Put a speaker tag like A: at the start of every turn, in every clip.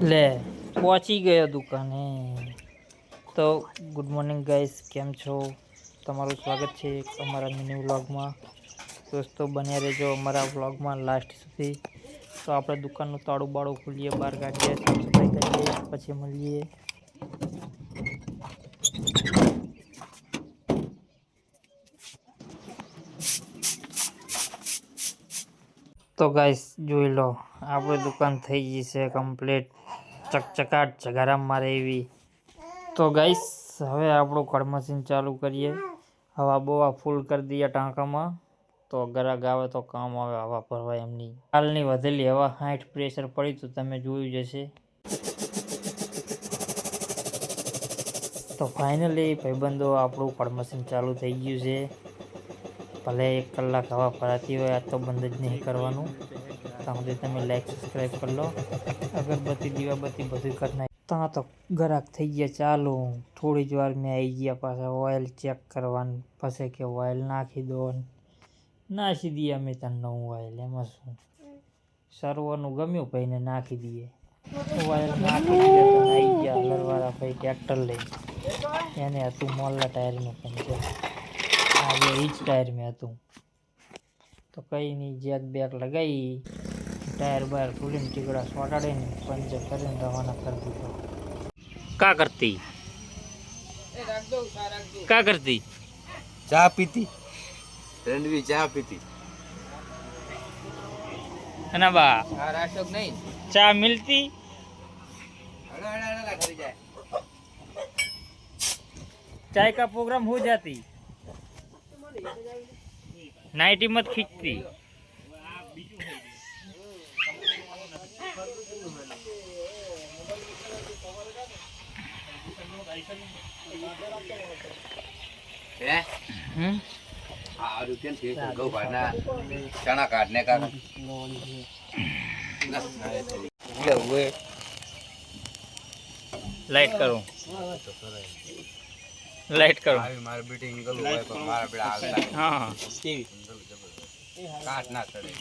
A: લે પહોંચી ગયો દુકાને. તો ગુડ મોર્નિંગ ગાઈસ, કેમ છો? તમારું સ્વાગત છે અમારા મિની વ્લોગમાં. દોસ્તો બન્યા રહેજો અમારા વ્લોગમાં લાસ્ટ સુધી. તો આપણે દુકાનનું તાળું બાળું ખોલીએ, બહાર કાઢીએ, સાફ સફાઈ કરીએ, પછી મળીએ. તો ગાઈસ જોઈ લો, આપણી દુકાન થઈ ગઈ છે કમ્પ્લીટ, ચકચકાટ જગારામ મારે એવી. તો ગાઈસ હવે આપણું કળ મશીન ચાલુ કરીએ. હવા બવા ફૂલ કરી દઈએ ટાંકામાં, તો ગ્રાહક આવે તો કામ આવે, હવા ભરવાય એમની. હાલની વધેલી હવા 60 પ્રેશર પડી તો તમે જોયું જશે. તો ફાઇનલી ભાઈબંધો આપણું કળ મશીન ચાલુ થઈ ગયું છે. ભલે 1 કલાક હવા ભરાતી હોય, આ તો બંધ જ નહીં કરવાનું. ત્યાં સુધી તમે લાઈક સબસ્ક્રાઈબ કરી લો, અગરબત્તી દીવાબત્તી બધું કરી નાખ. ત્યાં તો ગ્રાહક થઈ ગયા ચાલુ. થોડી જ વાર મેં આવી ગયા પાછા ઓઇલ ચેક કરવાનું, પછી કે ઓઇલ નાખી દો. નાખી દઈએ અમે ત્યાં નવું ઓઇલ, એમાં શું. સર્વરનું ગમ્યું ભાઈને નાખી દઈએ ઓઇલ, નાખી દઈએ તો આવી ગયા હલરવાળા ભાઈ ટ્રેક્ટર લઈ. એને હતું મોલ્લા ટાયરનું પંચર, આજે એ જ ટાયર મેં હતું. તો કંઈ નહીં, જેક બેક લગાવી, ટાયર બાયર ખોલીને ટીકડા સોટાડીને પંચર કરીને રવાના કરી દીધો. કા કરતી કા કરતી
B: ચા પીતી, રણવી ચા પીતી.
A: અને બા
B: રાશક નહીં
A: ચા મિલતી. चाय का प्रोग्राम हो जाती, नाइटी मत खींचती.
B: चना काटने का
A: लाइट करो, लाइट करो.
B: मारे बेटे निकल हुआ तो मारा बेटा आग लगा.
A: हाँ
B: काट ना चढ़े.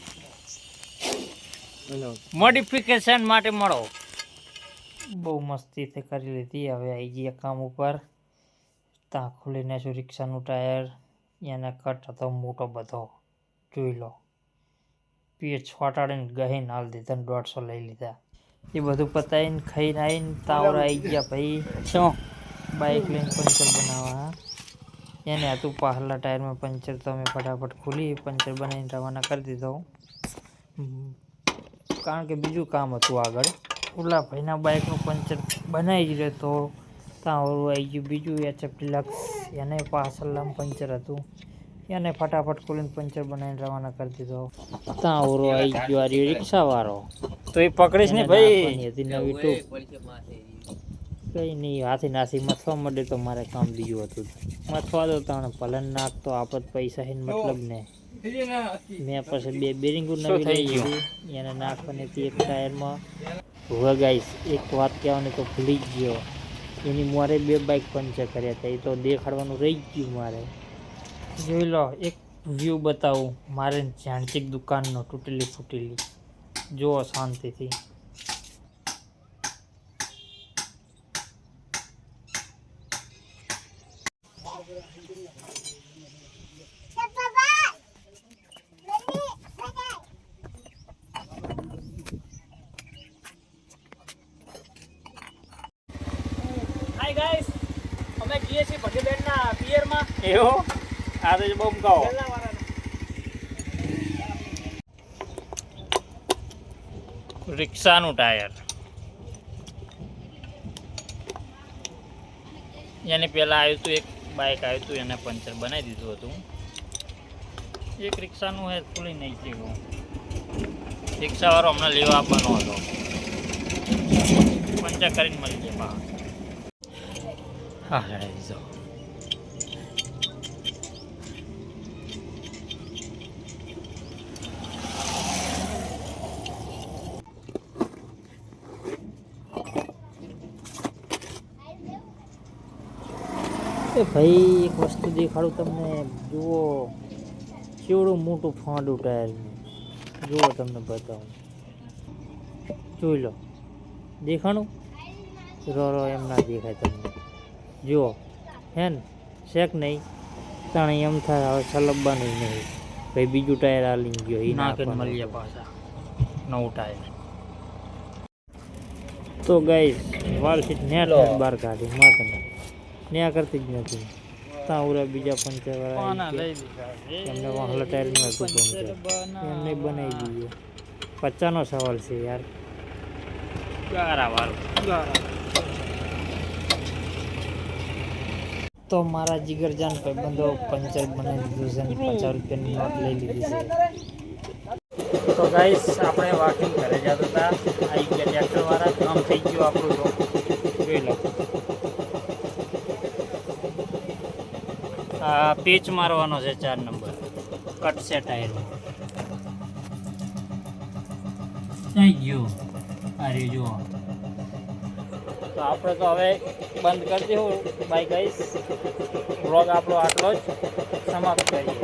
A: મોડિફિકેશન માટે મળો. બહુ મસ્તીથી કરી લીધી. હવે આવી ગયા કામ ઉપર. ત્યાં ખોલીને શું રિક્ષાનું ટાયર, એને કટ હતો મોટો બધો, જોઈ લો. પીએ છોટાડીને ગહીને હાલ દીધા, 150 લઈ લીધા. એ બધું પતાવીને ખાઈને આવીને તાવરા આવી ગયા ભાઈ. શું બાઇક લઈને પંચર બનાવવા. એને હતું પાછલા ટાયરમાં પંચર, તો અમે ફટાફટ ખોલી પંચર બનાવીને રવાના કરી દીધો. કારણ કે બીજું કામ હતું આગળ. ઓલા ભાઈના બાઇકનું પંચર બનાવી જ રહ્યો તો ત્યાં ઓરું આવી ગયું બીજું HF ડિલક્સ, એને પાછળમાં પંચર હતું, એને ફટાફટ ખોલીને પંચર બનાવીને રવાના કરી દીધો. ત્યાં ઓરો આવી ગયો આ રિક્ષાવાળો, તો એ પકડીશ ને ભાઈ. હતી નવી ટૂપ, કંઈ નહીં, હાથી નાસી મથવા માંડે તો મારે કામ બીજું હતું. મથવા દો તાણે ભલે નાખતો, આપણે પૈસા હે મતલબ ને. મેં પછી 2 બેરિંગો નવી લઈ ગઈ, એને નાખવાની હતી એક ટાયરમાં. હવે ગાઈસ એક વાત કહેવાની તો ભૂલી જ ગયો, એની મારે 2 બાઇક પંચર કર્યા હતા, એ તો દેખાડવાનું રહી ગયું મારે. જોઈ લો, એક વ્યૂ બતાવું મારે જાણચીક દુકાનનો, તૂટેલી ફૂટેલી. જુઓ શાંતિથી. હાય ગાઈસ, અમે જઈએ છીએ ભગીબેનના પિયરમાં. એવો આ તો બહુ કહો. રિક્ષાનું ટાયર, એને પહેલાં આવ્યું હતું એક બાઇક આવ્યું હતું, એને પંચર બનાવી દીધું હતું. એક રિક્ષાનું હે ખુલી નહીં ગયું. રિક્ષાવાળો હમણાં લેવા આપવાનો હતો, પંચર કરીને મળી જાય બહાર. હા જો ભાઈ એક વસ્તુ દેખાડું તમને, જુઓ કેવડું મોટું ફાંડું ટાયરનું. જુઓ તમને બતાવું, જોઈ લો. દેખાણું રો એમ ના દેખાય તમને જુઓ હે ને શેક નહીં તાણે એમ થાય હવે સલબવાનું નહીં ભાઈ બીજું ટાયર હાલી ગયો એ નાખીને મળીએ પાછા નવું ટાયર તો ગાઈસ વાળથી નેટ બહાર કાઢી માથે ન્યા કરતી જ નથી ત્યાં ઉરા બીજા પંચરવાળા એમને વાહલા ટાયરનું હતું પંચર એમને બનાવી દઈએ 50નો સવાલ છે યાર તો મારા જીગરજાન ભાઈબંધો પંચર બનાવી દીધું છે ને 50 રૂપિયાની નોટ લઈ લીધી છે તો ગાઈસ આપણે વાકિંગ ઘરે જતા હતા આવી ગયા ટ્રેક્ટરવાળા કામ થઈ ગયું આપણું તો જોઈ લો આ પેચ મારવાનો છે 4 નંબર કટ છે ટાયરમાં થઈ ગયું અરે જુઓ તો આપણે તો હવે બંધ કરી દઉં બાય ગાઈસ વ્લોગ આપણો આટલો જ સમાપ્ત કરીએ